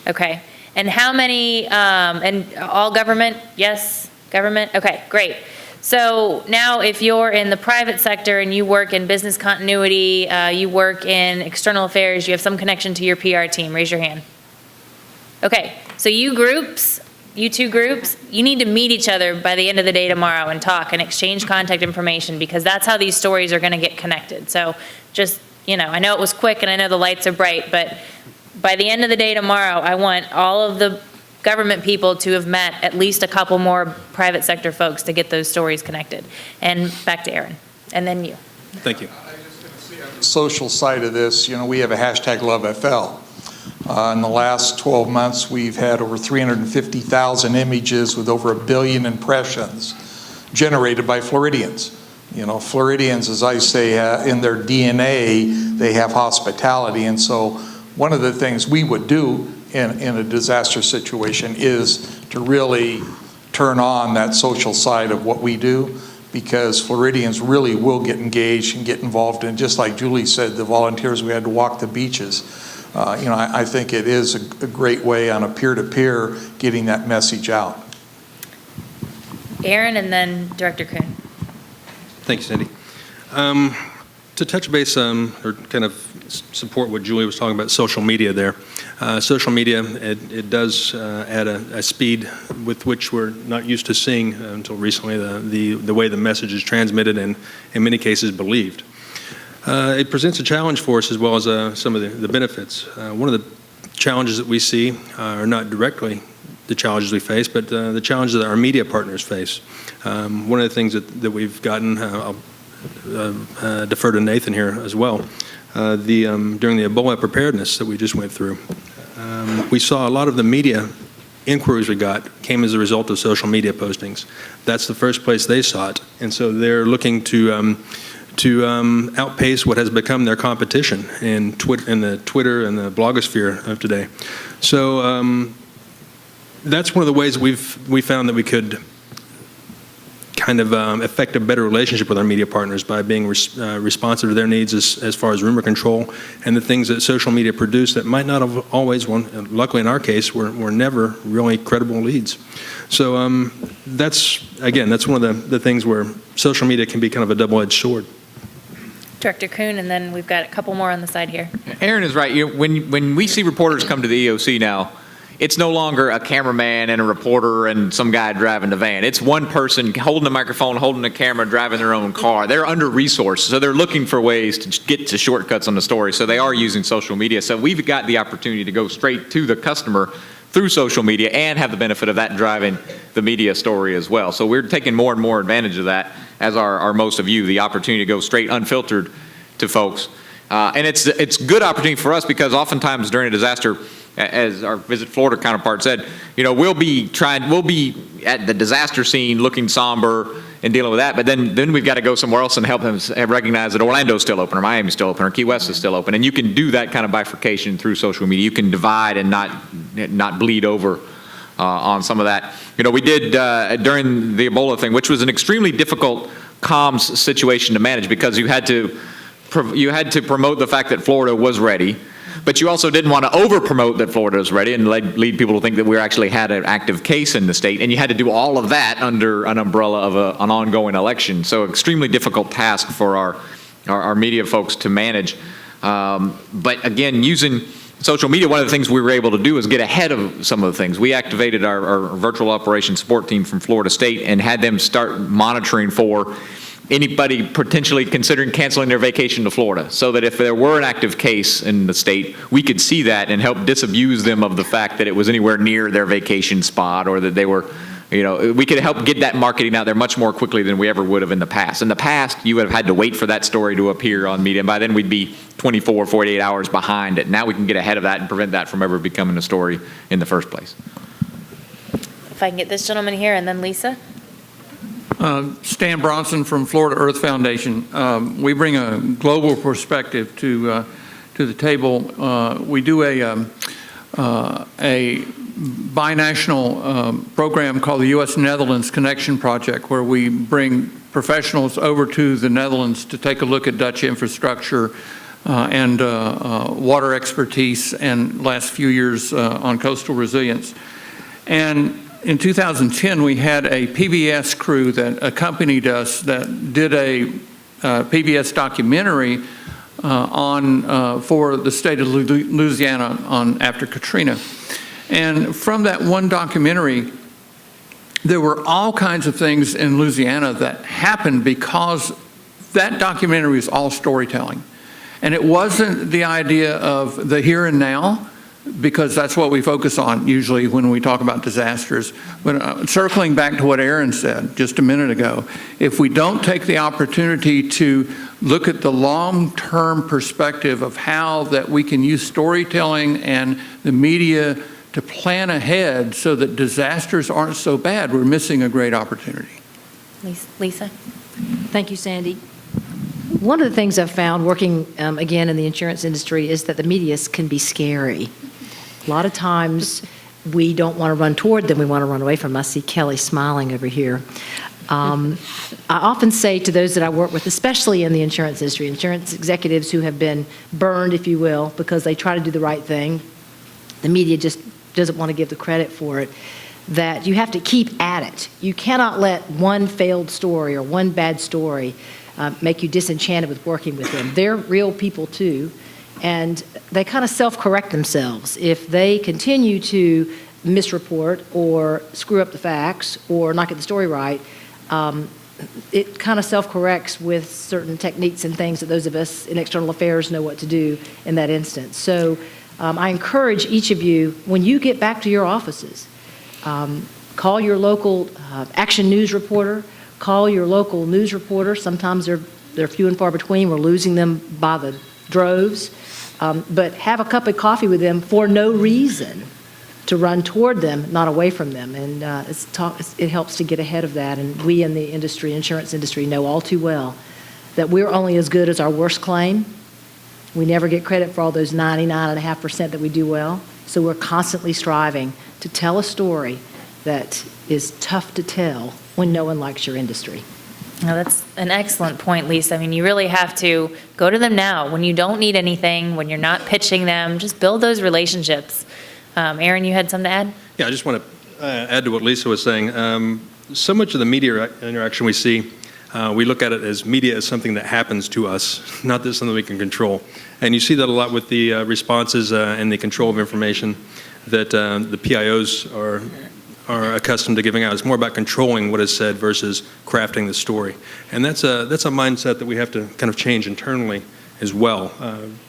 Okay. And how many, and all government? Yes? Government? Okay, great. So now if you're in the private sector and you work in business continuity, you work in external affairs, you have some connection to your PR team, raise your hand. Okay, so you two groups, you need to meet each other by the end of the day tomorrow and talk and exchange contact information, because that's how these stories are going to get connected. So just, I know it was quick and I know the lights are bright, but by the end of the day tomorrow, I want all of the government people to have met at least a couple more private sector folks to get those stories connected. And back to Aaron, and then you. Thank you. Social side of this, we have a hashtag LoveFL. In the last 12 months, we've had over 350,000 images with over 1 billion impressions generated by Floridians. Floridians, as I say, in their DNA, they have hospitality. And so one of the things we would do in a disaster situation is to really turn on that social side of what we do, because Floridians really will get engaged and get involved. And just like Julie said, the volunteers we had to walk the beaches. I think it is a great way on a peer-to-peer getting that message out. Aaron and then Director Kuhn. Thank you, Cindy. To touch base or kind of support what Julie was talking about, social media there. Social media, it does add a speed with which we're not used to seeing until recently, the way the message is transmitted and in many cases believed. It presents a challenge for us as well as some of the benefits. One of the challenges that we see are not directly the challenges we face, but the challenges that our media partners face. One of the things that we've gotten, I'll defer to Nathan here as well, during the Ebola preparedness that we just went through, we saw a lot of the media inquiries we got came as a result of social media postings. That's the first place they saw it, and so they're looking to outpace what has become their competition in the Twitter and the blogosphere of today. So that's one of the ways we found that we could kind of affect a better relationship with our media partners by being responsive to their needs as far as rumor control and the things that social media produce that might not have always, luckily in our case, were never really credible leads. So that's one of the things where social media can be kind of a double-edged sword. Director Kuhn, and then we've got a couple more on the side here. Aaron is right. When we see reporters come to the EOC now, it's no longer a cameraman and a reporter and some guy driving the van. It's one person holding a microphone, holding a camera, driving their own car. They're under-resourced, so they're looking for ways to get to shortcuts on the story, so they are using social media. So we've got the opportunity to go straight to the customer through social media and have the benefit of that driving the media story as well. So we're taking more and more advantage of that, as are most of you, the opportunity to go straight unfiltered to folks. And it's good opportunity for us, because oftentimes during a disaster, as our Visit Florida counterpart said, we'll be at the disaster scene looking somber and dealing with that, but then we've got to go somewhere else and help them recognize that Orlando's still open, or Miami's still open, or Key West is still open. And you can do that kind of bifurcation through social media. You can divide and not bleed over on some of that. We did during the Ebola thing, which was an extremely difficult comms situation to manage, because you had to promote the fact that Florida was ready, but you also didn't want to over-promote that Florida was ready and lead people to think that we actually had an active case in the state, and you had to do all of that under an umbrella of an ongoing election. So extremely difficult task for our media folks to manage. But again, using social media, one of the things we were able to do is get ahead of some of the things. We activated our virtual operations support team from Florida State and had them start monitoring for anybody potentially considering canceling their vacation to Florida, so that if there were an active case in the state, we could see that and help disabuse them of the fact that it was anywhere near their vacation spot, or that they were we could help get that marketing out there much more quickly than we ever would have in the past. In the past, you would have had to wait for that story to appear on media, and by then we'd be 24, 48 hours behind it. Now we can get ahead of that and prevent that from ever becoming a story in the first place. If I can get this gentleman here and then Lisa. Stan Bronson from Florida Earth Foundation. We bring a global perspective to the table. We do a binational program called the U.S.-Netherlands Connection Project, where we bring professionals over to the Netherlands to take a look at Dutch infrastructure and water expertise, and last few years on coastal resilience. And in 2010, we had a PBS crew that accompanied us that did a PBS documentary for the state of Louisiana after Katrina. And from that one documentary, there were all kinds of things in Louisiana that happened because that documentary was all storytelling. And it wasn't the idea of the here and now, because that's what we focus on usually when we talk about disasters. But circling back to what Aaron said just a minute ago, if we don't take the opportunity to look at the long-term perspective of how that we can use storytelling and the media to plan ahead so that disasters aren't so bad, we're missing a great opportunity. Lisa? Thank you, Sandy. One of the things I've found working, again, in the insurance industry is that the media can be scary. A lot of times we don't want to run toward them, we want to run away from them. I see Kelly smiling over here. I often say to those that I work with, especially in the insurance industry, insurance executives who have been burned, if you will, because they try to do the right thing, the media just doesn't want to give the credit for it, that you have to keep at it. You cannot let one failed story or one bad story make you disenchanted with working with them. They're real people too. And they kind of self-correct themselves. If they continue to misreport or screw up the facts or not get the story right, it kind of self-corrects with certain techniques and things that those of us in external affairs know what to do in that instance. So I encourage each of you, when you get back to your offices, call your local Action News reporter, call your local news reporter. Sometimes they're few and far between. We're losing them by the droves. But have a cup of coffee with them for no reason, to run toward them, not away from them. And it helps to get ahead of that. And we in the industry, insurance industry, know all too well that we're only as good as our worst claim. We never get credit for all those 99.5% that we do well. So we're constantly striving to tell a story that is tough to tell when no one likes your industry. No, that's an excellent point, Lisa. I mean, you really have to go to them now when you don't need anything, when you're not pitching them. Just build those relationships. Aaron, you had something to add? Yeah, I just want to add to what Lisa was saying. So much of the media interaction we see, we look at it as media as something that happens to us, not as something we can control. And you see that a lot with the responses and the control of information that the PIOs are accustomed to giving out. It's more about controlling what is said versus crafting the story. And that's a mindset that we have to kind of change internally as well.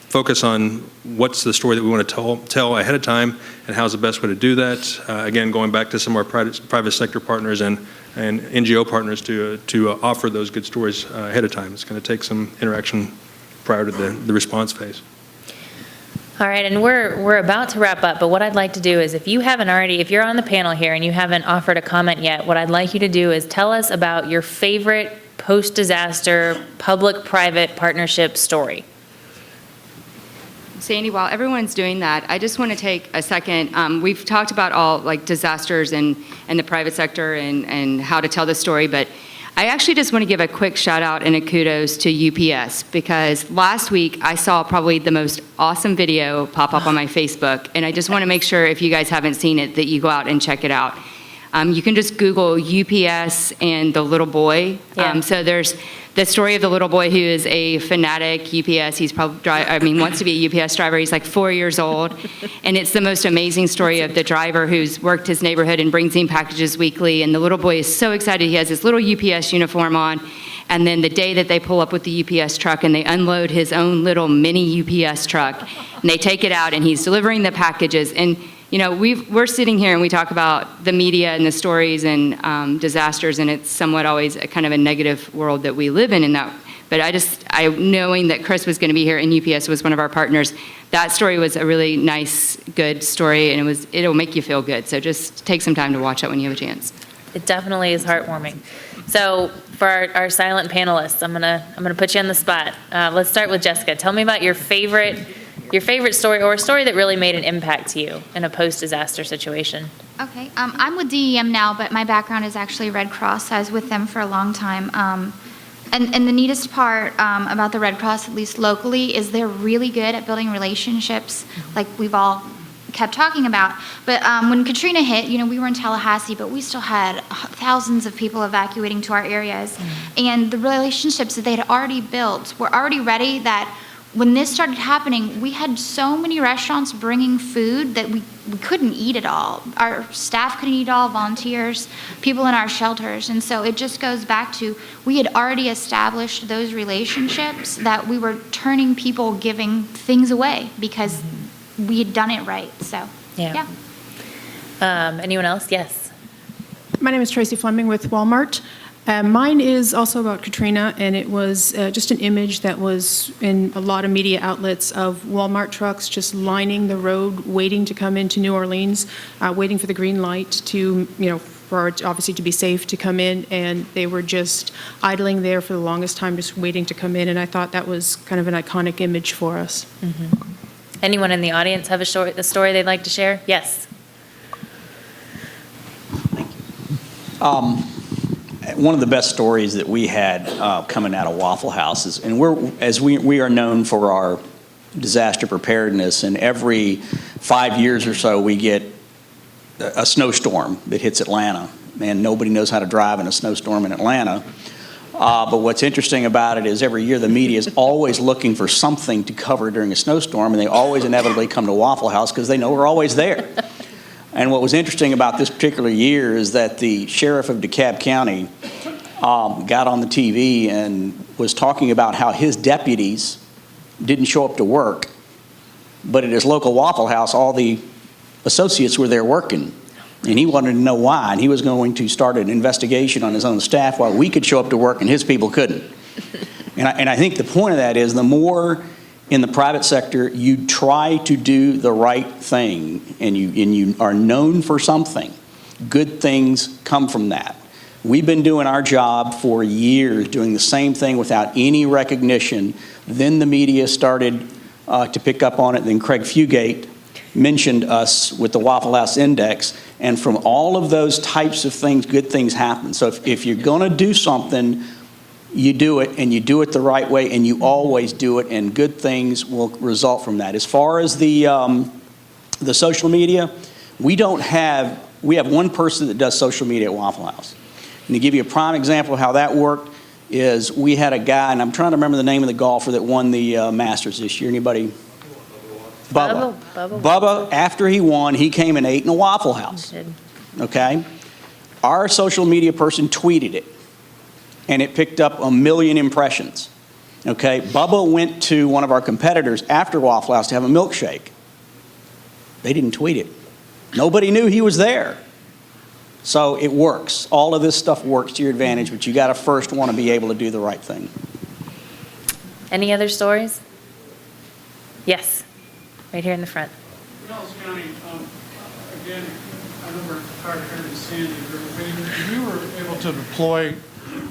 Focus on what's the story that we want to tell ahead of time, and how's the best way to do that. Again, going back to some of our private sector partners and NGO partners to offer those good stories ahead of time. It's going to take some interaction prior to the response phase. All right, and we're about to wrap up, but what I'd like to do is if you're on the panel here and you haven't offered a comment yet, what I'd like you to do is tell us about your favorite post-disaster public-private partnership story. Sandy, while everyone's doing that, I just want to take a second. We've talked about all like disasters and the private sector and how to tell the story, but I actually just want to give a quick shout out and a kudos to UPS, because last week I saw probably the most awesome video pop up on my Facebook, and I just want to make sure if you guys haven't seen it that you go out and check it out. You can just Google UPS and the little boy. Yeah. So there's the story of the little boy who is a fanatic UPS. He's probably wants to be a UPS driver. He's like 4 years old. And it's the most amazing story of the driver who's worked his neighborhood and brings in packages weekly. And the little boy is so excited. He has his little UPS uniform on. And then the day that they pull up with the UPS truck and they unload his own little mini UPS truck, and they take it out and he's delivering the packages. And we're sitting here and we talk about the media and the stories and disasters, and it's somewhat always a kind of a negative world that we live in that. But knowing that Chris was going to be here and UPS was one of our partners, that story was a really nice, good story, and it'll make you feel good. So just take some time to watch it when you have a chance. It definitely is heartwarming. So for our silent panelists, I'm gonna put you on the spot. Let's start with Jessica. Tell me about your favorite story, or a story that really made an impact to you in a post-disaster situation. Okay, I'm with DEM now, but my background is actually Red Cross. I was with them for a long time. And the neatest part about the Red Cross, at least locally, is they're really good at building relationships, like we've all kept talking about. But when Katrina hit, we were in Tallahassee, but we still had thousands of people evacuating to our areas. And the relationships that they had already built were already ready, that when this started happening, we had so many restaurants bringing food that we couldn't eat it all. Our staff couldn't eat it all, volunteers, people in our shelters. And so it just goes back to, we had already established those relationships, that we were turning people giving things away because we had done it right. So, yeah. Anyone else? Yes. My name is Tracy Fleming with Walmart. Mine is also about Katrina, and it was just an image that was in a lot of media outlets of Walmart trucks just lining the road, waiting to come into New Orleans, waiting for the green light to, for it obviously to be safe to come in, and they were just idling there for the longest time, just waiting to come in, and I thought that was kind of an iconic image for us. Mm-hmm. Anyone in the audience have a story they'd like to share? Yes. One of the best stories that we had coming out of Waffle House is, and we are known for our disaster preparedness, and every 5 years or so we get a snowstorm that hits Atlanta, and nobody knows how to drive in a snowstorm in Atlanta. But what's interesting about it is every year the media is always looking for something to cover during a snowstorm, and they always inevitably come to Waffle House because they know we're always there. And what was interesting about this particular year is that the sheriff of DeKalb County got on the TV and was talking about how his deputies didn't show up to work, but at his local Waffle House, all the associates were there working. And he wanted to know why, and he was going to start an investigation on his own staff while we could show up to work and his people couldn't. And I think the point of that is, the more in the private sector you try to do the right thing and you are known for something, good things come from that. We've been doing our job for years, doing the same thing without any recognition. Then the media started to pick up on it. Then Craig Fugate mentioned us with the Waffle House Index. And from all of those types of things, good things happen. So if you're going to do something, you do it, and you do it the right way, and you always do it, and good things will result from that. As far as the social media, we have one person that does social media at Waffle House. And to give you a prime example of how that worked is, we had a guy, and I'm trying to remember the name of the golfer that won the Masters this year. Anybody? Bubba. Bubba, after he won, he came and ate in a Waffle House. Okay? Our social media person tweeted it, and it picked up 1 million impressions. Okay? Bubba went to one of our competitors after Waffle House to have a milkshake. They didn't tweet it. Nobody knew he was there. So it works. All of this stuff works to your advantage, but you got to first want to be able to do the right thing. Any other stories? Yes, right here in the front. Pinellas County, again, I remember prior to Sandy, when you were able to deploy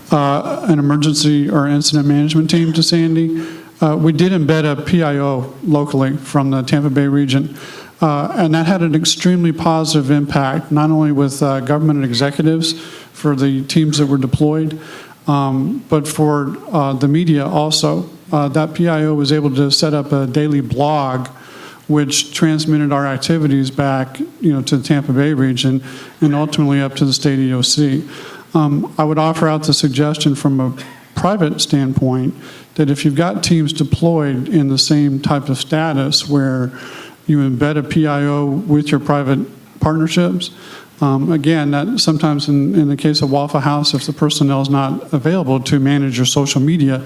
an emergency or incident management team to Sandy, we did embed a PIO locally from the Tampa Bay region. And that had an extremely positive impact, not only with government and executives for the teams that were deployed, but for the media also. That PIO was able to set up a daily blog which transmitted our activities back, to the Tampa Bay region and ultimately up to the state EOC. I would offer out the suggestion from a private standpoint that if you've got teams deployed in the same type of status where you embed a PIO with your private partnerships. Again, that sometimes in the case of Waffle House, if the personnel is not available to manage your social media,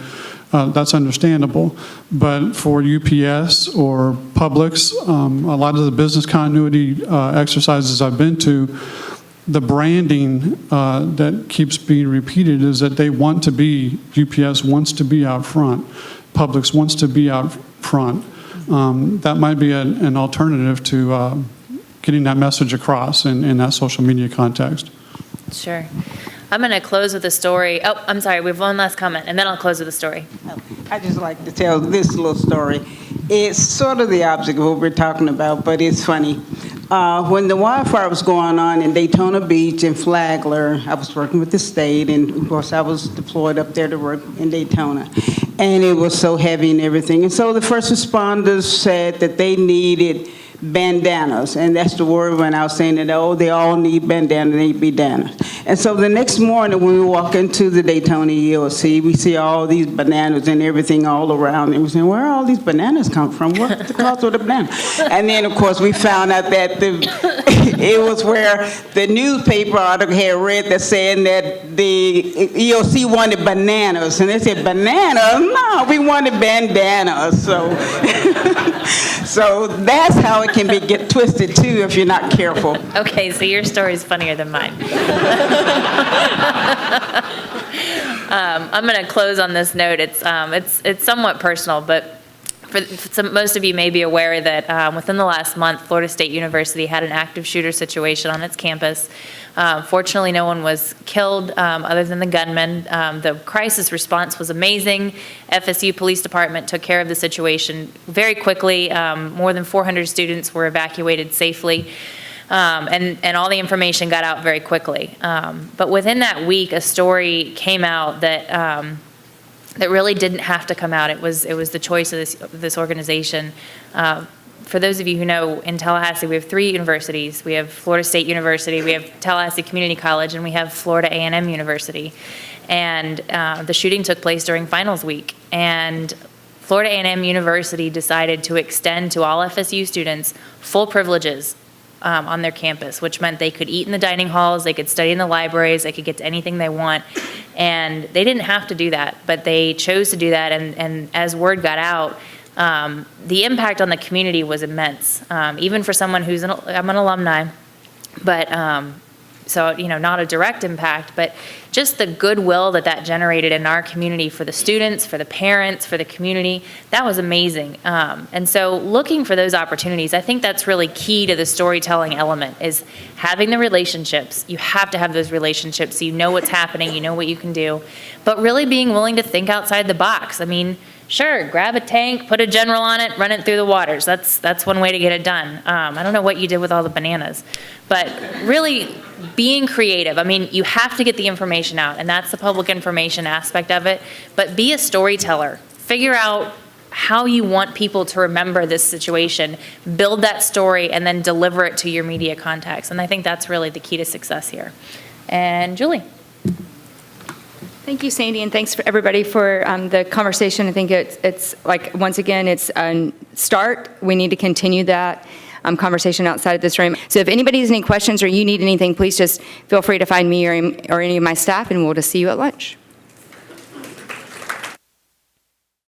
that's understandable. But for UPS or Publix, a lot of the business continuity exercises I've been to, the branding that keeps being repeated is that they want to be, UPS wants to be out front, Publix wants to be out front. That might be an alternative to getting that message across in that social media context. Sure. I'm going to close with a story. Oh, I'm sorry, we have one last comment, and then I'll close with a story. I just like to tell this little story. It's sort of the opposite of what we're talking about, but it's funny. When the wildfire was going on in Daytona Beach and Flagler, I was working with the state, and of course I was deployed up there to work in Daytona. And it was so heavy and everything. And so the first responders said that they needed bandanas, and that's the word when I was saying that, oh, they all need bandanas, they need bandanas. And so the next morning when we walk into the Daytona EOC, we see all these bananas and everything all around, and we say, where all these bananas come from? What's the cost of the banana? And then, of course, we found out that it was where the newspaper article had read that saying that the EOC wanted bananas, and they said, bananas? No, we wanted bandanas. So, so that's how it can get twisted too if you're not careful. Okay, so your story is funnier than mine. I'm going to close on this note. It's somewhat personal, but most of you may be aware that within the last month, Florida State University had an active shooter situation on its campus. Fortunately, no one was killed other than the gunman. The crisis response was amazing. FSU Police Department took care of the situation very quickly. More than 400 students were evacuated safely. And all the information got out very quickly. But within that week, a story came out that that really didn't have to come out. It was the choice of this organization. For those of you who know, in Tallahassee, we have 3 universities. We have Florida State University, we have Tallahassee Community College, and we have Florida A&M University. And the shooting took place during finals week. And Florida A&M University decided to extend to all FSU students full privileges on their campus, which meant they could eat in the dining halls, they could study in the libraries, they could get to anything they want. And they didn't have to do that, but they chose to do that. And as word got out, the impact on the community was immense. Even for someone who's I'm an alumni, but so, not a direct impact, but just the goodwill that generated in our community for the students, for the parents, for the community, that was amazing. And so looking for those opportunities, I think that's really key to the storytelling element, is having the relationships. You have to have those relationships so you know what's happening, you know what you can do, but really being willing to think outside the box. I mean, sure, grab a tank, put a general on it, run it through the waters. That's one way to get it done. I don't know what you did with all the bananas, but really being creative. I mean, you have to get the information out, and that's the public information aspect of it, but be a storyteller. Figure out how you want people to remember this situation, build that story, and then deliver it to your media contacts. And I think that's really the key to success here. And Julie. Thank you, Sandy, and thanks for everybody for the conversation. I think it's like, once again, it's a start. We need to continue that conversation outside of this room. So if anybody has any questions or you need anything, please just feel free to find me or any of my staff, and we'll just see you at lunch.